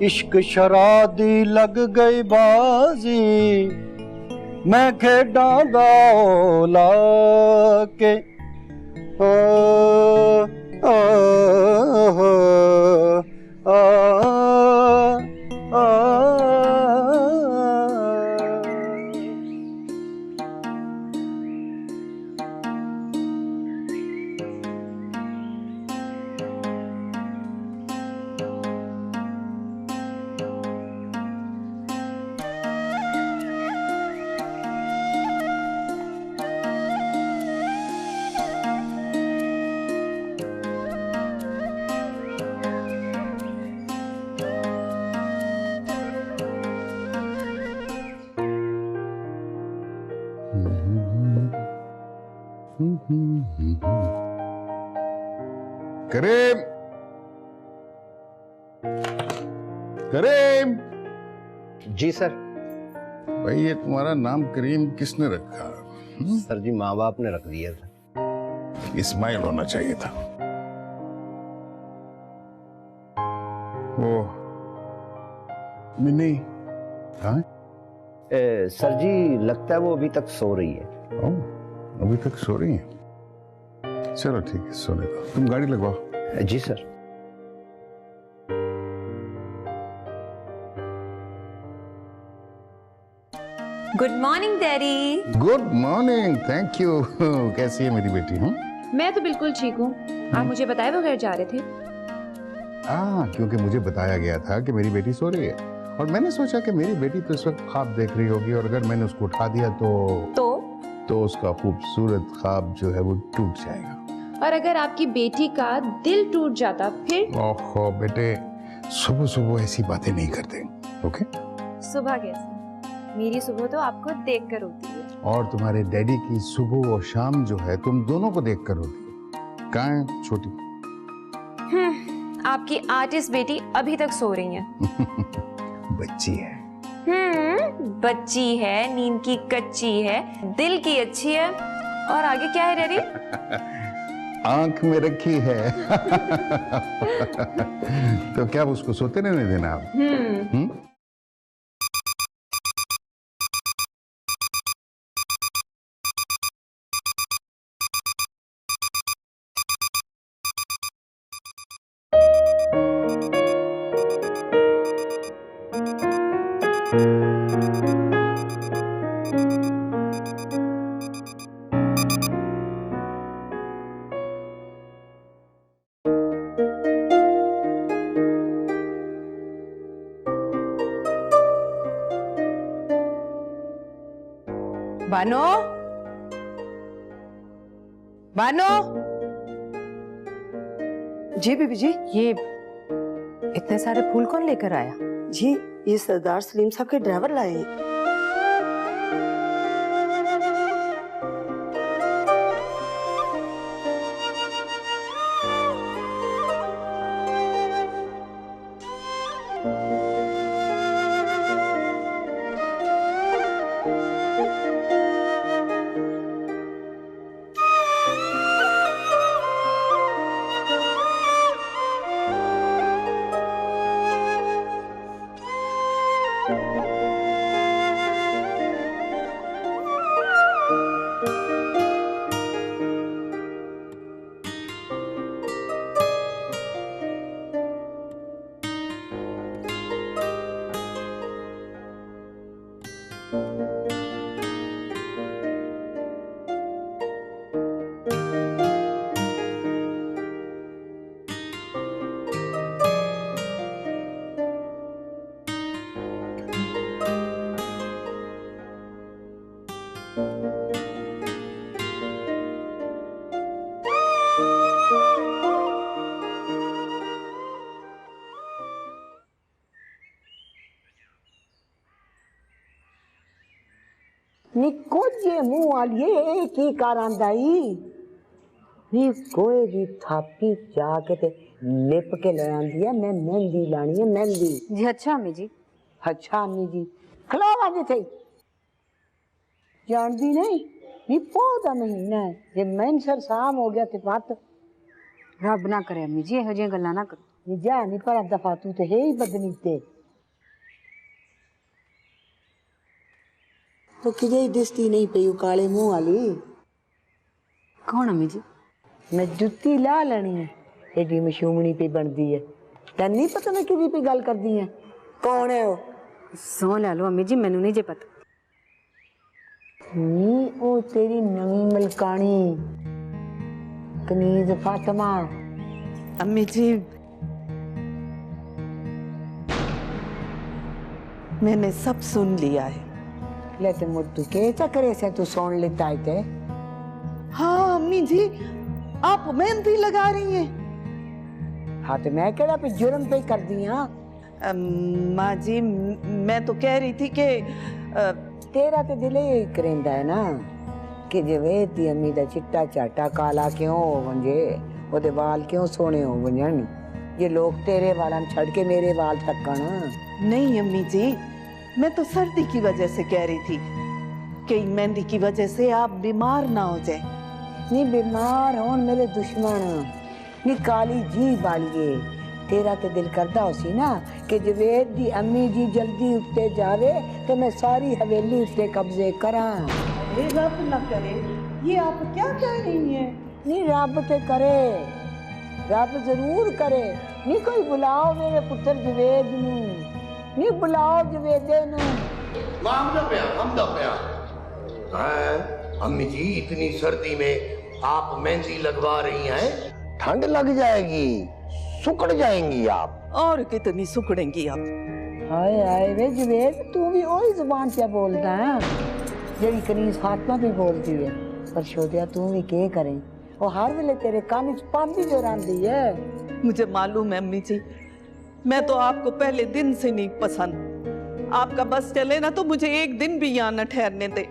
इश्क शरादी लग गई बाजी, मैं खेडां दा ला के ओ ओ आ आ करीम, करीम। जी सर। भाई ये तुम्हारा नाम करीम किसने रखा? सर जी माँ बाप ने रख दिया था। इस्माइल होना चाहिए था। वो मिनी हाँ? सर जी लगता है वो अभी तक सो रही है। अभी तक सो रही है? चलो ठीक है, सोने दो। तुम गाड़ी लगवाओ। जी sir. Good morning daddy. Good morning, thank you. कैसी है मेरी बेटी? मैं तो बिल्कुल ठीक हूँ। आप मुझे बताए बगैर जा रहे थे? क्योंकि मुझे बताया गया था कि मेरी बेटी सो रही है और मैंने सोचा कि मेरी बेटी तो इस वक्त ख्वाब देख रही होगी और अगर मैंने उसको उठा दिया तो उसका खूबसूरत ख्वाब जो है वो टूट जाएगा। और अगर आपकी बेटी का दिल टूट जाता फिर? ओहो बेटे, सुबह सुबह ऐसी बातें नहीं करते, ओके? सुबह कैसे? मेरी सुबह तो आपको देखकर होती है। और तुम्हारे डैडी की सुबह और शाम जो है तुम दोनों को देखकर होती है। कहाँ है छोटी? आपकी आर्टिस्ट बेटी अभी तक सो रही है। बच्ची है। बच्ची है, नींद की कच्ची है, दिल की अच्छी है। और आगे क्या है डैडी? आंख में रखी है। तो क्या उसको सोते रहने देना आप? बानो, बानो। जी बीबी जी। ये इतने सारे फूल कौन लेकर आया? जी ये सरदार सलीम साहब के ड्राइवर लाए हैं। निको जे मुंह वालिए की करांदाई नी कोई भी थापी जाके ते लिप के ले आंदी है। मैं मेहंदी लानी है, मेहंदी। जी अच्छा अम्मी जी। अच्छा अम्मी जी खलावा जे थे जानदी नहीं नी पौधा महीना है जे मैनसर शाम हो गया ते बात रब ना करे अम्मी जी, ਇਹੋ ਜਿਹੀਆਂ ਗੱਲਾਂ ना करो। ये जा नहीं पर दफा तू तो है ही बदनीते तो किजे दिसती नहीं पई काले मुंह वाली कौन अम्मी जी? मैं जुत्ती ला लेनी है एडी मशूमनी पे बनती है तैन नहीं पता मैं किदी पे गल कर दी है कौन है वो सौ ला लो अम्मी जी, मैनू नहीं जे पता। नी ओ तेरी नवी मलकानी कनीज फातिमा। अम्मी जी मैंने सब सुन लिया है। ले ते मुद्दू के चक्करे से तू सुन लेता है ते? हाँ अम्मी जी, आप मेहंदी लगा रही हैं। हाँ तो मैं केड़ा पे जुर्म पे कर दी हाँ? माँ जी मैं तो कह रही थी कि तेरा तो दिल ही करेंदा है ना कि जवेद दी अम्मी दा चिट्टा चाटा काला क्यों हो वंजे, ओदे वाल क्यों सोने हो वंजन, ये लोग तेरे वाला छड़ के मेरे वाल तकन। नहीं अम्मी जी, मैं तो सर्दी की वजह से कह रही थी कि मेहंदी की वजह से आप बीमार ना हो जाए। नी बीमार होन मेरे दुश्मन, नी काली जी बालिए तेरा तो दिल करदा होसी ना कि जवेद दी अम्मी जी जल्दी उठते जावे तो मैं सारी हवेली उसके कब्जे करा। ये रब ना करे, ये आप क्या कह रही हैं? नी रब ते करे, रब जरूर करे। नी कोई बुलाओ मेरे पुत्र जवेद नू, नी बुलाओ जवेदे नू। हम अम्मी जी इतनी सर्दी में आप मेहंदी लगवा रही हैं? ठंड लग जाएगी, सुकड़ जाएंगी आप। और कितनी सुकड़ेंगी आप। हाय हाय वे जवेद, तू भी वही जुबान से बोलता है जेड़ी कनीज फातिमा भी बोलती है। पर शोदिया तू भी के करे, वो हर वेले तेरे कान च पांदी जो रांदी है। मुझे मालूम है अम्मी जी, मैं तो आपको पहले दिन से नहीं पसंद। आपका बस चले ना तो मुझे एक दिन भी यहाँ न ठहरने दे।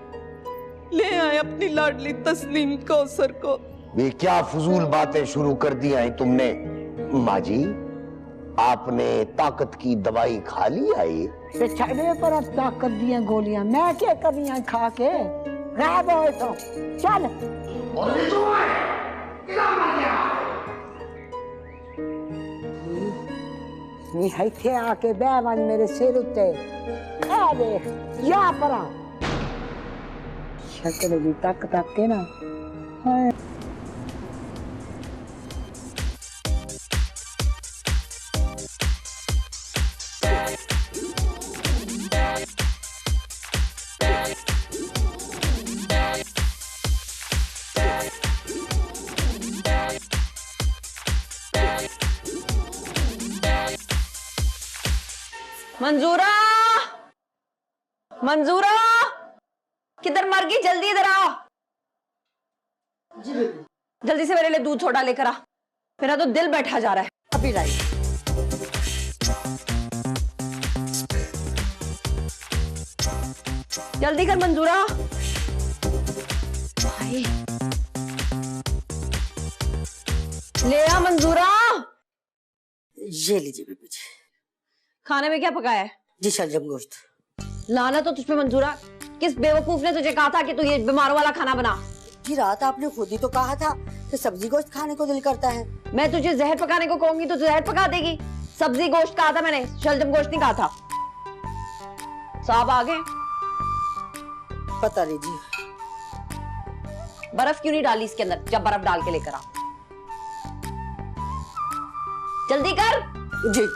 ले आए अपनी लाडली तस्लीम कौसर को। ये क्या फजूल बातें शुरू कर दी हैं तुमने? माँ जी आपने ताकत की दवाई खा ली आई? ते छड़े पर अब ताकत दियां गोलियां मैं क्या करियां खा के? गायब हो तो चल। नी इत्थे आके बह वन मेरे सिर उत्ते, खा देख या परा शक्ल दी तक तक के ना। हाय मंजूरा, मंजूरा किधर मर गई? जल्दी इधर आओ। जल्दी से मेरे लिए दूध छोटा लेकर आ, मेरा तो दिल बैठा जा रहा है। अभी लाई। जल्दी कर मंजूरा। ले आ मंजूरा। ये लीजिए बीबी जी। खाने में क्या पकाया है? जी शलजम गोश्त। लाना तो तुझ पे मंजूरा, किस बेवकूफ ने तुझे कहा था कि तू ये बीमारों वाला खाना बना? जी रात आपने खुद ही तो कहा था कि सब्जी गोश्त खाने को दिल करता है। मैं तुझे जहर पकाने को कहूंगी तो जहर पका देगी। सब्जी गोश्त कहा था मैंने, शलजम गोश्त नहीं कहा था। साहब आ गए? पता नहीं जी। बर्फ क्यों नहीं डाली इसके अंदर? जब बर्फ डाल के लेकर आ, जल्दी कर। जी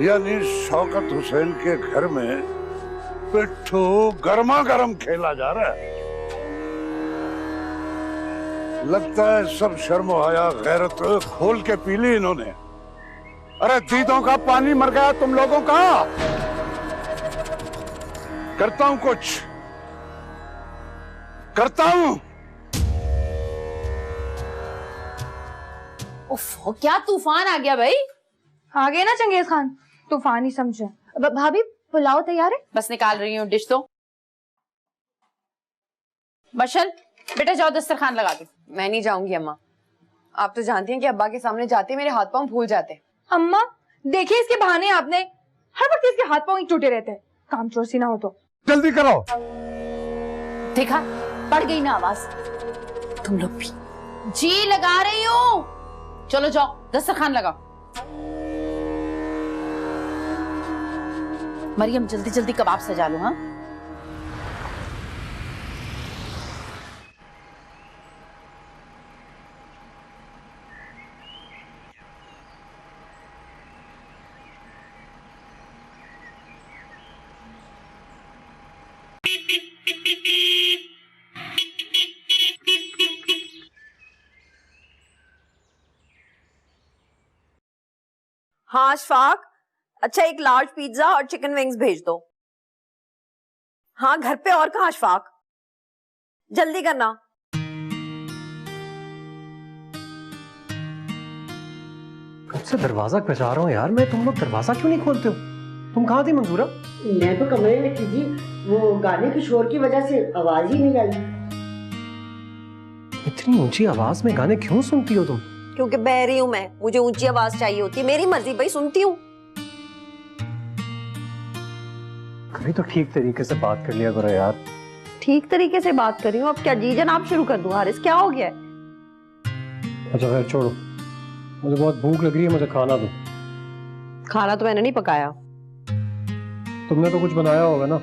यानी शौकत हुसैन के घर में पिट्ठू गर्मा गर्म खेला जा रहा है। लगता है सब शर्म हया गैरत खोल के पी ली इन्होंने। अरे दीदों का पानी मर गया तुम लोगों का। करता हूं कुछ, करता हूं। उफ, क्या तूफान आ गया भाई। आ गए ना चंगेज खान, तूफान ही समझो। भाभी पुलाव तैयार है? बस निकाल रही हूँ डिश। तो बशल बेटा जाओ दस्तरखान लगा दो। मैं नहीं जाऊंगी अम्मा, आप तो जानती हैं कि अब्बा के सामने जाते मेरे हाथ पांव फूल जाते। अम्मा देखिए इसके बहाने आपने, हर वक्त इसके हाथ पांव ही टूटे रहते हैं। काम चोर ना हो तो जल्दी करो। देखा, बढ़ गई ना आवाज। तुम लोग भी जी लगा रही हो। चलो जाओ दस्तरखान लगाओ। मरियम जल्दी जल्दी कबाब सजा लो। हाँ हाँ अशफाक, अच्छा एक लार्ज पिज्जा और चिकन विंग्स भेज दो। हाँ घर पे और कहाँ अशफाक, जल्दी करना। कब से दरवाजा खचा रहा हूँ यार मैं, तुम लोग दरवाजा क्यों नहीं खोलते हो? तुम कहाँ थी मंजूरा? मैं तो कमरे में थी जी, वो गाने के शोर की वजह से आवाज ही नहीं आई। इतनी ऊंची आवाज में गाने क्यों सुनती हो तुम? क्योंकि बहरी हूँ मैं, मुझे ऊंची आवाज चाहिए होती है। मेरी मर्जी भाई, सुनती हूँ। कभी तो ठीक तरीके से बात कर लिया करो यार। ठीक तरीके से बात कर रही हूँ, अब क्या जी जनाब शुरू कर दूं? हारिस क्या हो गया है? अच्छा खैर छोड़ो, मुझे बहुत भूख लग रही है, मुझे खाना दो। खाना तो मैंने नहीं पकाया। तुमने तो कुछ बनाया होगा ना?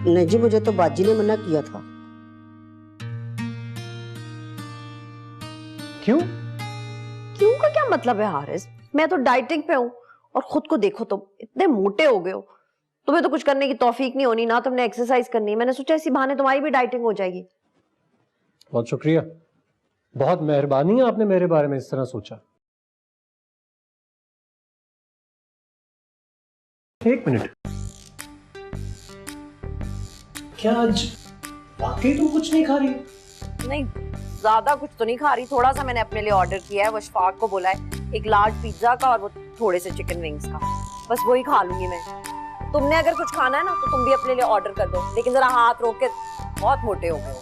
नहीं जी, मुझे तो बाजी ने मना किया था। क्यों? क्यों का क्या मतलब है हारिस? मैं तो डाइटिंग पे हूँ और खुद को देखो तुम इतने मोटे हो गए हो। तुम्हें तो कुछ करने की तौफीक नहीं होनी, ना तुमने एक्सरसाइज करनी है। मैंने सोचा इसी बहाने तुम्हारी भी डाइटिंग हो जाएगी। बहुत शुक्रिया, बहुत मेहरबानी है आपने मेरे बारे में इस तरह सोचा। एक मिनट, क्या आज वाकई तुम कुछ नहीं खा रही? नहीं ज्यादा कुछ तो नहीं खा रही, थोड़ा सा मैंने अपने लिए ऑर्डर किया है। वो अशफाक को बोला है एक लार्ज पिज्जा का और वो थोड़े से चिकन विंग्स का, बस वही खा लूंगी मैं। तुमने अगर कुछ खाना है ना तो तुम भी अपने लिए ऑर्डर कर दो, लेकिन जरा हाथ रोक के, बहुत मोटे हो गए हो।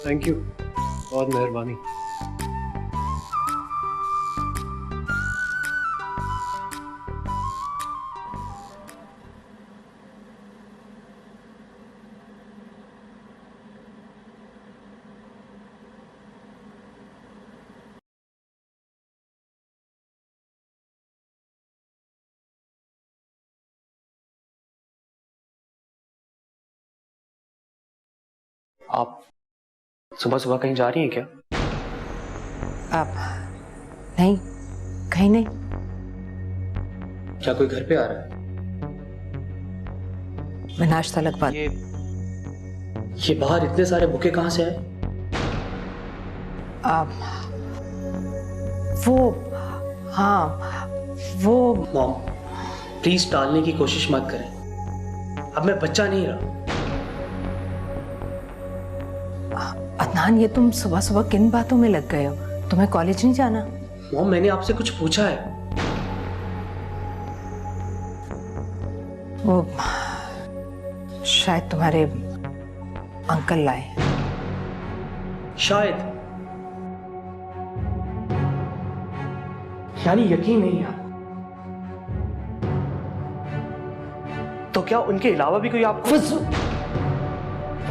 थैंक यू, बहुत मेहरबानी। आप सुबह सुबह कहीं जा रही हैं क्या? आप नहीं, कहीं नहीं। क्या कोई घर पे आ रहा है? मैं नाश्ता लगवा। ये बाहर इतने सारे बुके कहाँ से आए? वो मॉम प्लीज टालने की कोशिश मत करें, अब मैं बच्चा नहीं रहा। अदनान, ये तुम सुबह सुबह किन बातों में लग गए हो? तुम्हें कॉलेज नहीं जाना? मॉम मैंने आपसे कुछ पूछा है। वो शायद तुम्हारे अंकल लाए। शायद, यानी यकीन नहीं है? तो क्या उनके अलावा भी कोई आपको?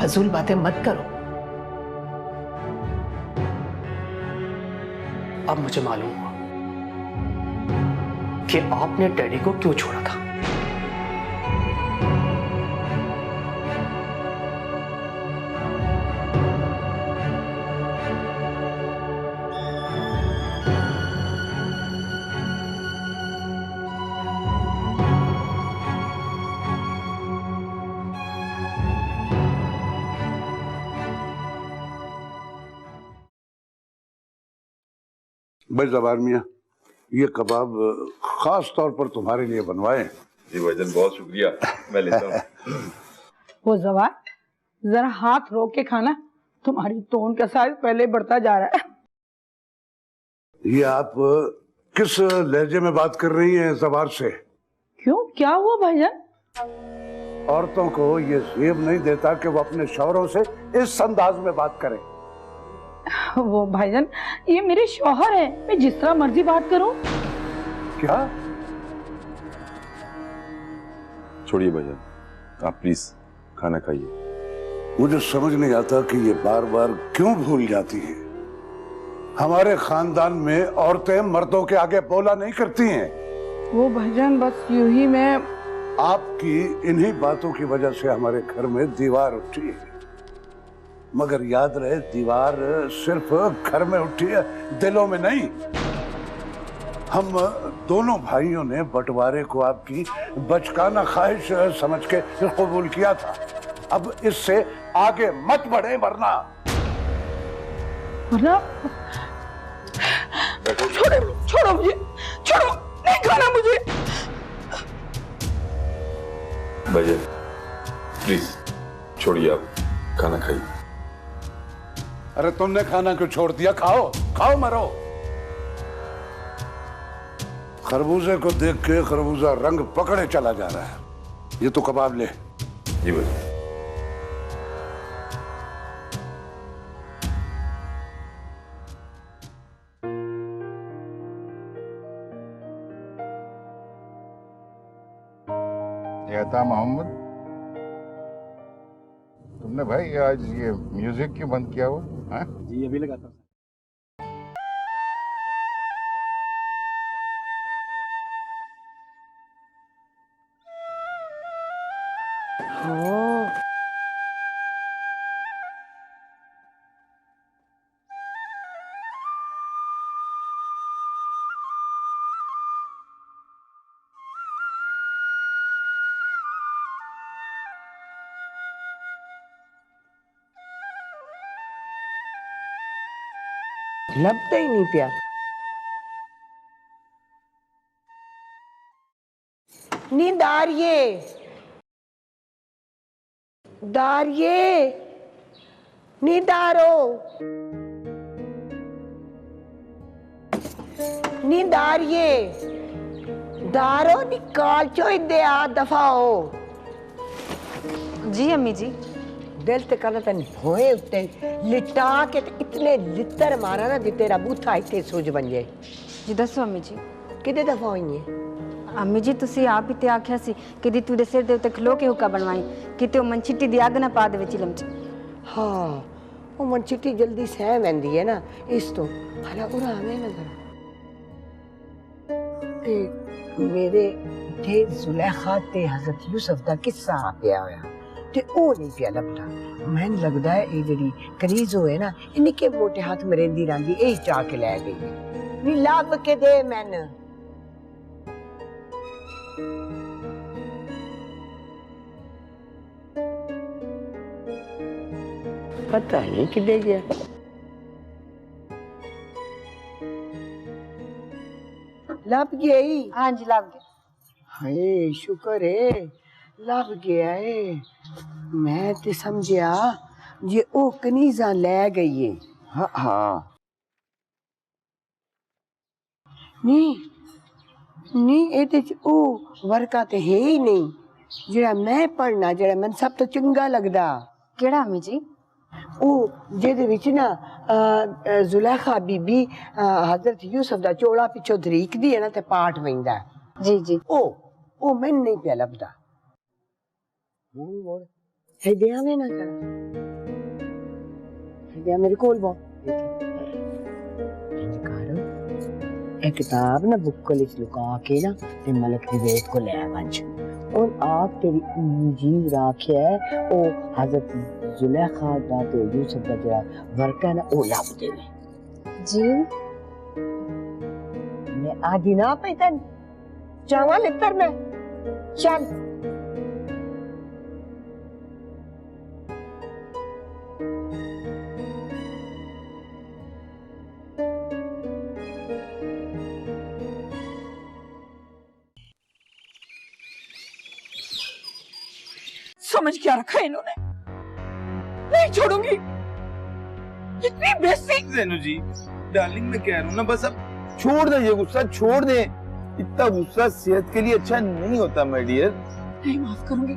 फजूल बातें मत करो। अब मुझे मालूम हुआ कि आपने डैडी को क्यों छोड़ा था। भाई जबार मियाँ, ये कबाब खास तौर पर तुम्हारे लिए बनवाए। जी भाईजान, बहुत शुक्रिया, मैं लेता हूँ। वो जवार, जरा हाथ रोक के खाना, तुम्हारी टोन का साइज पहले बढ़ता जा रहा है। ये आप किस लहजे में बात कर रही हैं जबार से? क्यों, क्या हुआ भाईजान? औरतों को ये जेब नहीं देता कि वो अपने शौहरों से इस अंदाज में बात करें। वो भाईजान, ये मेरे शौहर है, मैं जिस तरह मर्जी बात करूं। क्या? छोड़िए भाईजान, आप प्लीज खाना खाइए। मुझे समझ नहीं आता कि ये बार बार क्यों भूल जाती हैं। हमारे खानदान में औरतें मर्दों के आगे बोला नहीं करती हैं। वो भाईजान, बस यूं ही मैं आपकी इन्हीं बातों की वजह से हमारे घर में दीवार उठी है। मगर याद रहे, दीवार सिर्फ घर में उठी है, दिलों में नहीं। हम दोनों भाइयों ने बंटवारे को आपकी बचकाना ख्वाहिश समझ के कबूल किया था। अब इससे आगे मत बढ़े, वरना छोड़ो मुझे, छोड़ो, नहीं खाना मुझे। भाईजान प्लीज छोड़िए, आप खाना खाइए। अरे तुमने खाना क्यों छोड़ दिया? खाओ खाओ, मरो। खरबूजे को देख के खरबूजा रंग पकड़े चला जा रहा है। ये तो कबाब ले। जी भाई। था मोहम्मद, तुमने भाई आज ये म्यूजिक क्यों बंद किया हुआ? जी अभी लगाता हूँ। लपता ही नहीं पिया। नी दारिये, दारिये, नी दारो, नी दारिये, दारो निकाल चो इधे आ दफाओ। जी अम्मी जी। दिल ते करना तेन भोए उत्ते लिटा के ते इतने लित्तर मारा ना जी तेरा बूथा इतने सूज बन जाए। जी दसो अम्मी जी। किदे दफा होई है? अम्मी जी तुसी आप ही ते आख्या सी कि दी तुदे सिर दे उत्ते खलो के हुक्का बनवाई कि ते मनचिट्टी दी अग ना पा दे विच चिलम च। हाँ, वो मनचिट्टी जल्दी सह वेंदी है ना, इस तो हला उरा हमें ना कर। मेरे थे जुलेखा ते हजरत यूसुफ दा किस्सा आ गया होया ते ओ नहीं पिया लगता। मैन लगदा है ये जड़ी करीजो है ना, ये निके मोटे हाथ मरेंदी रंदी ए चा के ले गई है। नी लाभ के दे मैन। पता नहीं किधे गया। लभ गई? हाँ जी लभ गया। हाय शुक्र है लभ गया है। मैं ते समझिया जे ओ कनीजा ले गई है। हाँ हाँ नहीं नहीं एदे च ओ वर्का ते है ही नहीं जेड़ा मैं पढ़ना, जेड़ा मैंने सब तो चंगा लगदा। केड़ा अम्मी जी? ओ जेदे विच ना जुलेखा बीबी हजरत यूसुफ दा चोला पिछो धरीक दी है ना ते पाठ वेंदा। जी जी। ओ मैंने नहीं पिया लभदा। है दिया में ना कर। है दिया मेरे कोल बो। एक किताब ना बुक को लुका के ना ते मलक निवेद को ले वंच और आप तेरी इंजील राखे है ओ हजरत जुलेखा दा ते यूसुफ दा जरा वर्का ना ओ लाभ देवे जी। मैं आदि ना पैतन चावा लेतर में चल। समझ क्या रखा है इन्होंने। नहीं छोड़ूंगी, इतनी बेइज्जती। जैनू जी डार्लिंग, मैं कह रहा हूँ ना, बस अब छोड़ दे ये गुस्सा, छोड़ दे। इतना गुस्सा सेहत के लिए अच्छा नहीं होता माय डियर। नहीं माफ करूंगी,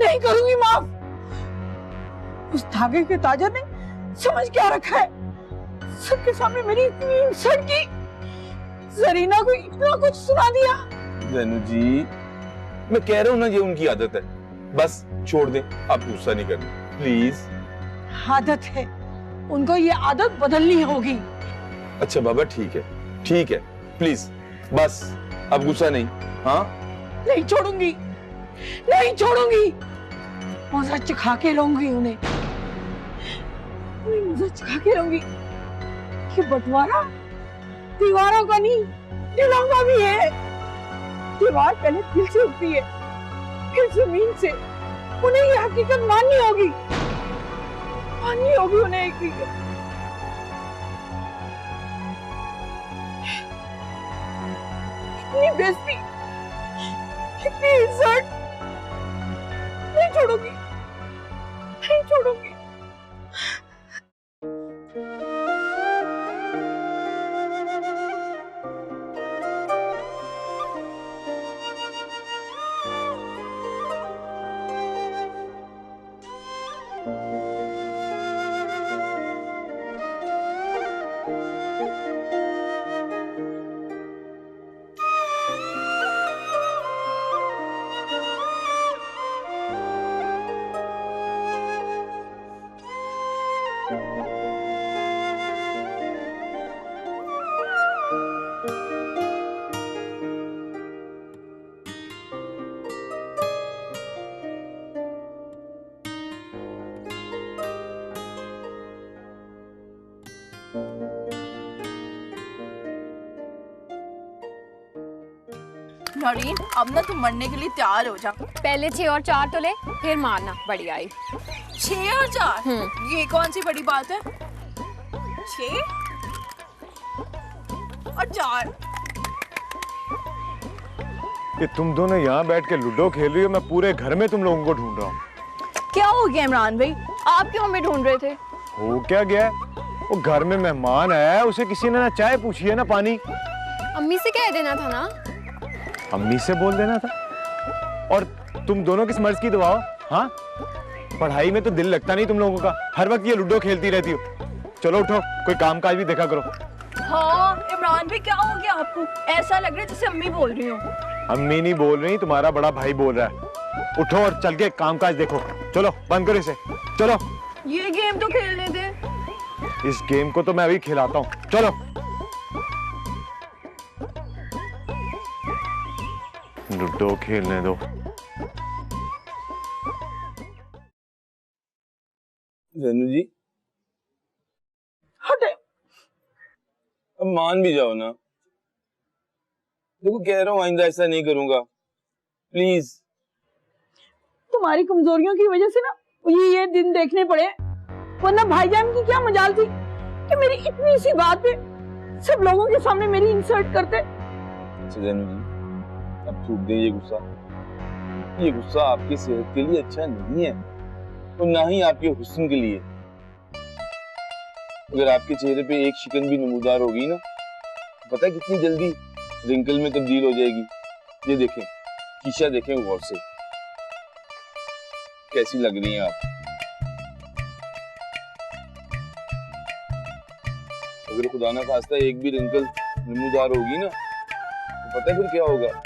नहीं करूंगी माफ। उस धागे के ताजर ने समझ क्या रखा है, सबके सामने मेरी इतनी इंसल्ट की, जरीना को इतना कुछ सुना दिया। जैनू जी मैं कह रहा हूँ ना, ये उनकी आदत है, बस छोड़ दे, आप गुस्सा नहीं करना प्लीज। आदत है, उनको ये आदत बदलनी होगी। अच्छा बाबा ठीक है, प्लीज बस अब गुस्सा नहीं। हाँ नहीं छोड़ूंगी, नहीं छोड़ूंगी, मजा चखा के रहूंगी उन्हें, मजा चखा के रहूंगी। ये बंटवारा दीवारों का नहीं, दिलों का भी है। दीवार पहले दिल से उठती है, फिर जमीन से। उन्हें ये हकीकत माननी होगी उन्हें एक हकीकत। इतनी बेइज्जती, इतनी इज्जत, नहीं छोड़ूंगी, नहीं छोड़ूंगी। नौरीन अब ना तुम मरने के लिए तैयार हो जा। पहले 6 और 4 तो ले, फिर मारना। बढ़िया आई। 6 और 4 ये कौन सी बड़ी बात है? 6 और 4। कि तुम दोनों यहाँ बैठ के लूडो खेल रही हो, मैं पूरे घर में तुम लोगों को ढूंढ रहा हूँ। क्या हो गया इमरान भाई, आप क्यों हमें ढूंढ रहे थे? हो क्या गया? वो घर में मेहमान आया है, उसे किसी ने ना चाय पूछी है ना पानी। अम्मी से कह देना था ना। अम्मी से बोल देना था। और तुम दोनों किस मर्ज की दवा हो? हाँ, पढ़ाई में तो दिल लगता नहीं तुम लोगों का, हर वक्त ये लूडो खेलती रहती हो। चलो उठो, कोई काम काज भी देखा करो। हाँ इमरान भाई क्या हो गया आपको? ऐसा लग रहा है जैसे अम्मी बोल रही हो। अम्मी नहीं बोल रही, तुम्हारा बड़ा भाई बोल रहा है। उठो और चल के काम काज देखो। चलो बंद करो इसे, चलो। ये गेम तो खेलने दे। इस गेम को तो मैं अभी खिलाता हूँ, चलो। लूडो खेलने दो। जैनू जी हटे, अब मान भी जाओ ना। देखो कह रहा हूँ आइंदा ऐसा नहीं करूंगा, प्लीज। तुम्हारी कमजोरियों की वजह से ना ये दिन देखने पड़े, वरना भाईजान की क्या मजाल थी कि मेरी इतनी सी बात पे सब लोगों के सामने मेरी इंसल्ट करते। जैनू जी अब छूट दें ये गुस्सा। ये गुस्सा आपकी सेहत के लिए अच्छा नहीं है और ना ही आपके हुस्न के लिए। अगर आपके चेहरे पे एक शिकन भी नमूदार होगी ना, पता है कितनी जल्दी रिंकल में तब्दील हो जाएगी। ये देखें, शीशा देखें गौर से, कैसी लग रही हैं आप। अगर खुदा ना खास्ता एक भी रिंकल नमूदार होगी ना, तो पता है फिर क्या होगा।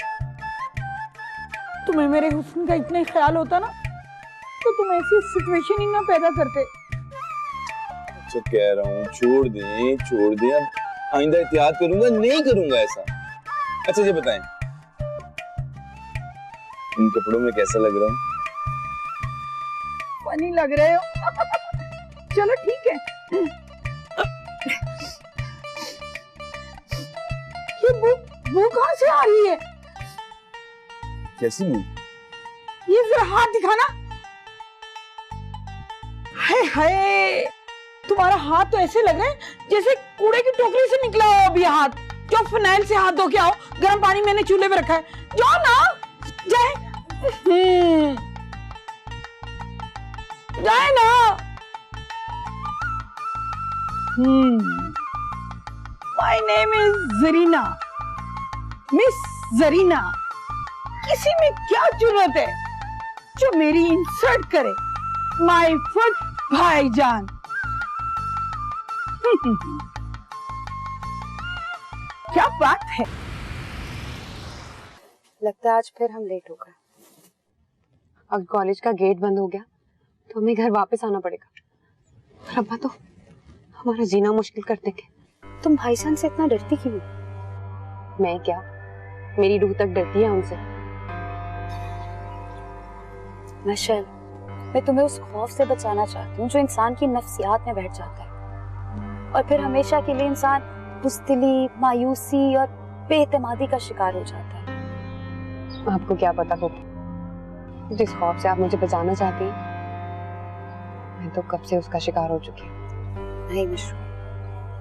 तुम्हें मेरे हुस्न का इतना ख्याल होता ना, तो तुम ऐसी सिचुएशन ही ना पैदा करते। अच्छा कह रहा हूँ छोड़ दें। अब आइंदा एहतियात करूंगा, नहीं करूंगा ऐसा। अच्छा ये बताएं, इन कपड़ों में कैसा लग रहा हूँ? फनी लग रहे हो। चलो ठीक है। ये बू कहाँ से आ रही है? कैसी बू? ये जरा हाथ दिखाना। हाय हाय, तुम्हारा हाथ तो ऐसे लग रहा है जैसे कूड़े की टोकरी से निकला हो अभी हाथ। जो फिनाइल से हाथ धो के आओ, गर्म पानी मैंने चूल्हे पे रखा है, जाओ ना। जाए जाए ना। My name is Zarina, miss Zarina. किसी में क्या जरूरत है जो मेरी इंसल्ट करे? माय फुट भाईजान। क्या बात है? लगता है आज फिर हम लेट हो गए। अब कॉलेज का गेट बंद हो गया तो हमें घर वापस आना पड़ेगा। और अब्बा तो हमारा जीना मुश्किल कर देंगे। तुम भाईजान से इतना डरती क्यों? मैं क्या, मेरी रूह तक डरती है उनसे। मशल, मैं तुम्हें उस खौफ से बचाना चाहती हूँ जो इंसान की नफ्सियात में बैठ जाता है और फिर हमेशा के लिए इंसान बुज़दिली, मायूसी और बेइत्तेमादी का शिकार हो जाता है। आपको क्या पता होगा जिस खौफ से आप मुझे बचाना चाहती हैं, मैं तो कब से उसका शिकार हो चुकी हूँ। नहीं मिश्रू,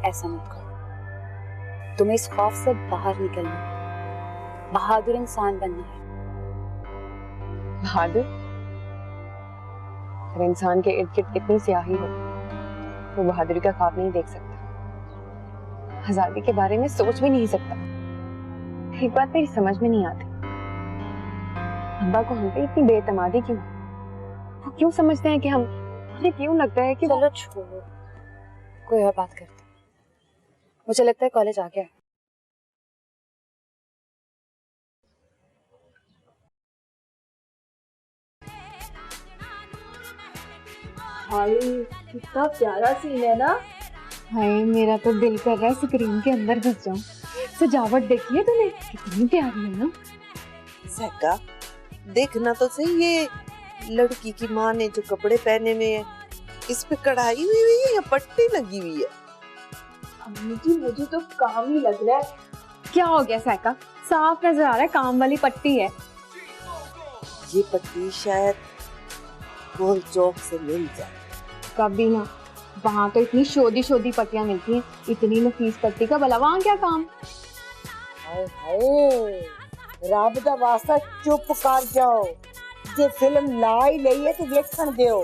ऐसा मत करो। तुम्हें इस खौफ से बाहर निकलना है, बहादुर इंसान बनना है। बहादुर? अगर इंसान के इर्द गिर्द इतनी स्याही हो तो बहादुरी का ख्वाब नहीं देख सकता, आजादी के बारे में सोच भी नहीं सकता। एक बात मेरी समझ में नहीं आती, अब्बा को हम पे इतनी बेइत्तेमादी क्यों? वो क्यों समझते हैं कि हम, मुझे क्यों लगता है कि चलो छोड़ो, कोई और बात करते। मुझे लगता है कॉलेज आ गया है। भाई कितना प्यारा सीन है ना। हाय, मेरा तो दिल कर रहा है स्क्रीन के अंदर घुस जाऊं। सजावट देखिए तूने, कितनी प्यारी है ना। सहका, देखना तो सही, ये लड़की की माँ ने जो कपड़े पहने हुए हैं, इस पे कढ़ाई हुई है या पट्टी लगी हुई है? अम्मी जी मुझे तो काम ही लग रहा है। क्या हो गया सहका? साफ नजर आ रहा है काम वाली पट्टी है। ये पट्टी शायद गोल चौक से मिल जाए। कभी ना, वहाँ तो इतनी शोधी शोधी पट्टियां मिलती हैं, इतनी नफीस पट्टी का भला वहाँ क्या काम? हाय हाय, रब दा वास्ता चुप कर जाओ। जे फिल्म लाई लई है तो देखण दियो।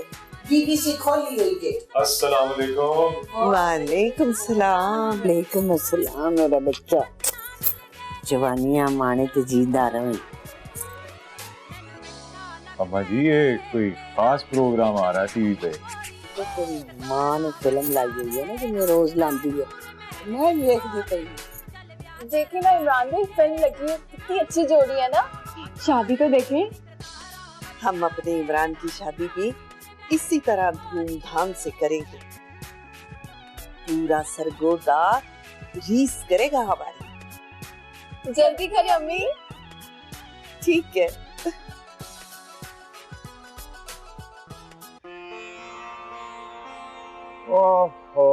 बीबीसी खोली हुई है। अस्सलाम वालेकुम। वालेकुम सलाम। वालेकुम अस्सलाम मेरा बच्चा। जवानियां माने तो जींदा रहे। अम्मा जी, ये कोई खास प्रोग्राम आ रहा है टीवी पे? तो तेरी मां ने फिल्म लाई हुई है ना जो मैं रोज लांदी है, मैं देखती पई। देखिए ना इमरान भाई, फिल्म लगी है, कितनी अच्छी जोड़ी है ना। शादी तो देखें। हम अपने इमरान की शादी भी इसी तरह धूमधाम से करेंगे। पूरा सरगोदा रीस करेगा हमारी। जल्दी करें अम्मी। ठीक है। ओहो,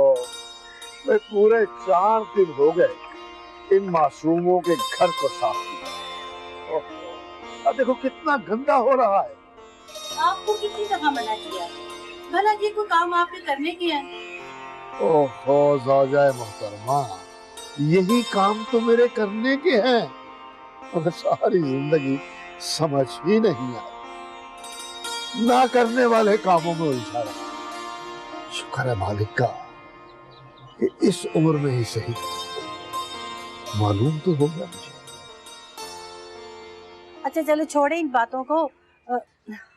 मैं पूरे 4 दिन हो गए इन मासूमों के घर को साफ किया। अब देखो कितना गंदा हो रहा है। आपको कितनी दफा मना किया, भला ये कोई काम आपने करने के हैं? ओहो ज़ौजाए मोहतरमा, यही काम तो मेरे करने के हैं, मगर सारी जिंदगी समझ ही नहीं आई, ना करने वाले कामों में उलझा रहा। शुक्र है मालिक का कि इस उम्र में ही सही मालूम तो हो गया मुझे। अच्छा चलो छोड़े इन बातों को।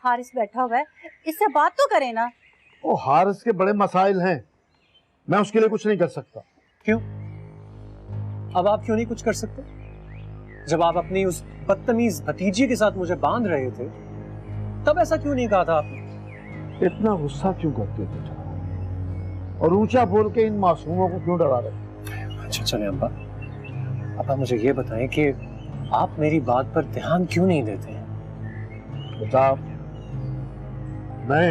हारिस बैठा हुआ है, इससे बात तो करे ना। ओ हारिस के बड़े मसाइल हैं, मैं उसके लिए कुछ नहीं कर सकता। क्यों? अब आप क्यों नहीं कुछ कर सकते? जब आप अपनी उस बदतमीज भतीजी के साथ मुझे बांध रहे थे तब ऐसा क्यों नहीं कहा था आपने? इतना गुस्सा क्यों करते थे और ऊंचा बोल के इन मासूमों को क्यों डरा रहे? अच्छा चले अब्बा, अब आप मुझे ये बताएं कि आप मेरी बात पर ध्यान क्यों नहीं देते हैं? बेटा, मैं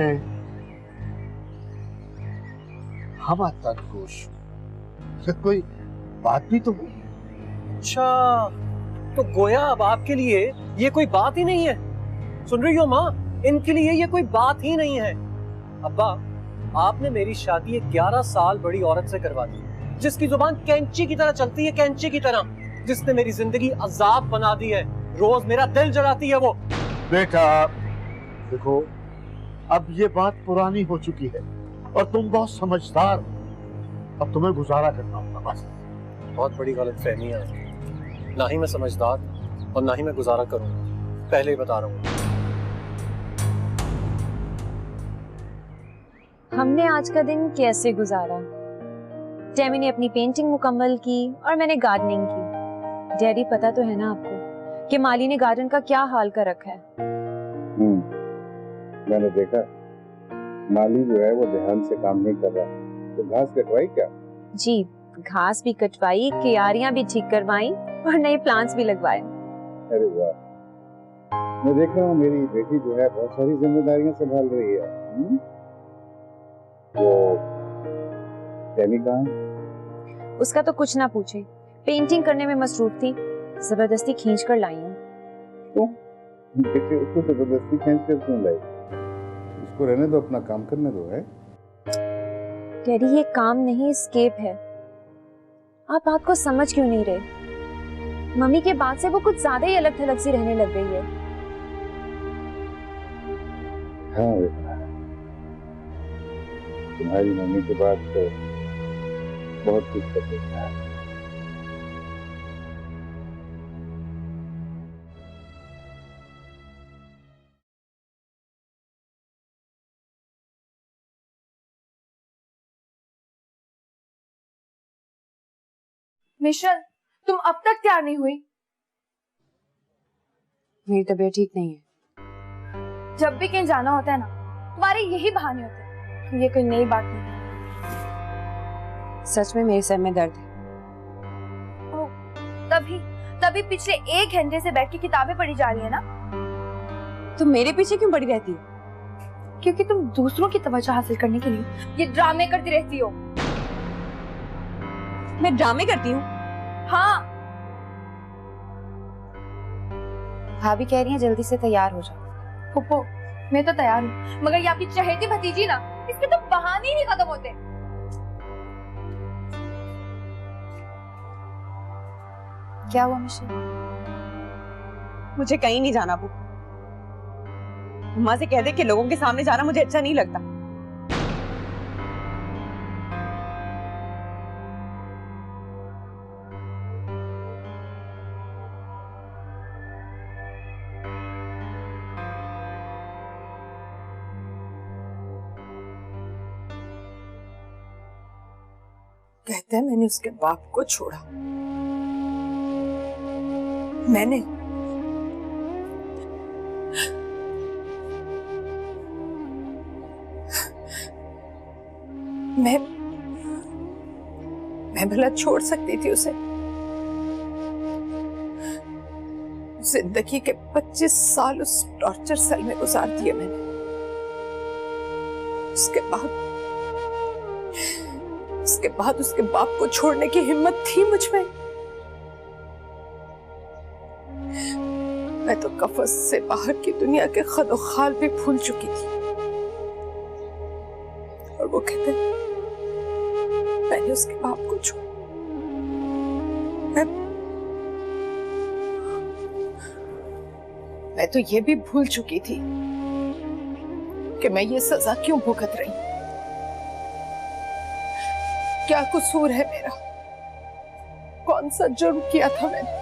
हवा तक गोश कोई बात भी तो। अच्छा, तो गोया अब आपके लिए ये कोई बात ही नहीं है। सुन रही हो माँ, इनके लिए ये कोई बात ही नहीं है। अब्बा, आपने मेरी शादी एक 11 साल बड़ी औरत से करवा दी, जिसकी जुबान कैंची की तरह चलती है, कैंची की तरह, जिसने मेरी जिंदगी अजाब बना दी है, रोज मेरा दिल जलाती है वो। बेटा देखो, अब ये बात पुरानी हो चुकी है और तुम बहुत समझदार हो। अब तुम्हें गुजारा करना होगा बस। बहुत बड़ी गलतफहमी है, ना ही मैं समझदार और ना ही मैं गुजारा करूंगा, पहले ही बता रहा हूँ। हमने आज का दिन कैसे गुजारा? टेमी ने अपनी पेंटिंग मुकम्मल की और मैंने गार्डनिंग की। डैडी, पता तो है ना आपको कि माली ने गार्डन का क्या हाल कर रखा है। मैंने देखा माली जो है वो ध्यान से काम नहीं कर रहा। तो घास कटवाई क्या? जी, घास भी कटवाई, क्यारियां भी ठीक करवाई और नए प्लांट्स भी लगवाए। अरे वाह, मैं देख रहा हूँ मेरी बेटी जो है बहुत सारी जिम्मेदारियां संभाल रही है। वो टेमी कहाँ है? उसका तो कुछ ना पूछे, पेंटिंग करने में मसरूफ थी, जबरदस्ती खींच कर लाई हूँ। बेटे उसको जबरदस्ती खींच कर क्यों लाई? उसको रहने दो, अपना काम करने दो। है डैडी, ये काम नहीं, एस्केप है। आप बात को समझ क्यों नहीं रहे? मम्मी के बाद से वो कुछ ज्यादा ही अलग थलग सी रहने लग गई है। हाँ बेटा, तुम्हारी मम्मी के बाद तो बहुत कुछ कर देता है। मिशेल, तुम अब तक तैयार नहीं हुई? मेरी तबीयत ठीक नहीं है। जब भी कहीं जाना होता है ना, तुम्हारे यही बहाने होते हैं। ये कोई नई बात नहीं। सच में मेरे सर में दर्द है। तभी पिछले 1 घंटे से बैठ के किताबें पढ़ी जा रही है ना? तुम मेरे पीछे क्यों पड़ी रहती हो? क्योंकि तुम दूसरों की तवज्जो हासिल करने के लिए ये ड्रामे करती रहती हो। मैं ड्रामे करती हूँ? हाँ। भाभी कह रही है जल्दी से तैयार हो जाओ। फुप्पो, मैं तो तैयार हूँ, मगर ये आपकी चहेती भतीजी ना, इसके तो बहाने ही नहीं खत्म होते। क्या हुआ मिशेल? मुझे कहीं नहीं जाना। अम्मा से कह दे कि लोगों के सामने जाना मुझे अच्छा नहीं लगता। कहते हैं मैंने उसके बाप को छोड़ा। मैं भला छोड़ सकती थी उसे? जिंदगी के 25 साल उस टॉर्चर सेल में गुजार दिए मैंने। उसके बाद उसके बाप को छोड़ने की हिम्मत थी मुझ में? मैं तो कफस से बाहर की दुनिया के खदोखाल भी भूल चुकी थी। और वो कहते मैंने उसके बाप को छोड़ा। मैं तो ये भी भूल चुकी थी कि मैं ये सजा क्यों भुगत रही। क्या कसूर है मेरा? कौन सा जुर्म किया था मैंने?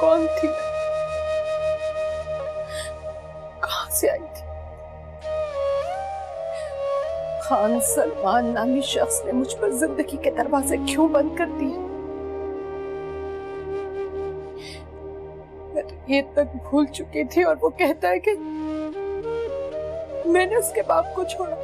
कौन थी मैं? कहां से आई थी? खान सलमान नामी शख्स ने मुझ पर जिंदगी के दरवाजे क्यों बंद कर दिए? मैं तो ये तक भूल चुकी थी और वो कहता है कि मैंने उसके बाप को छोड़ा।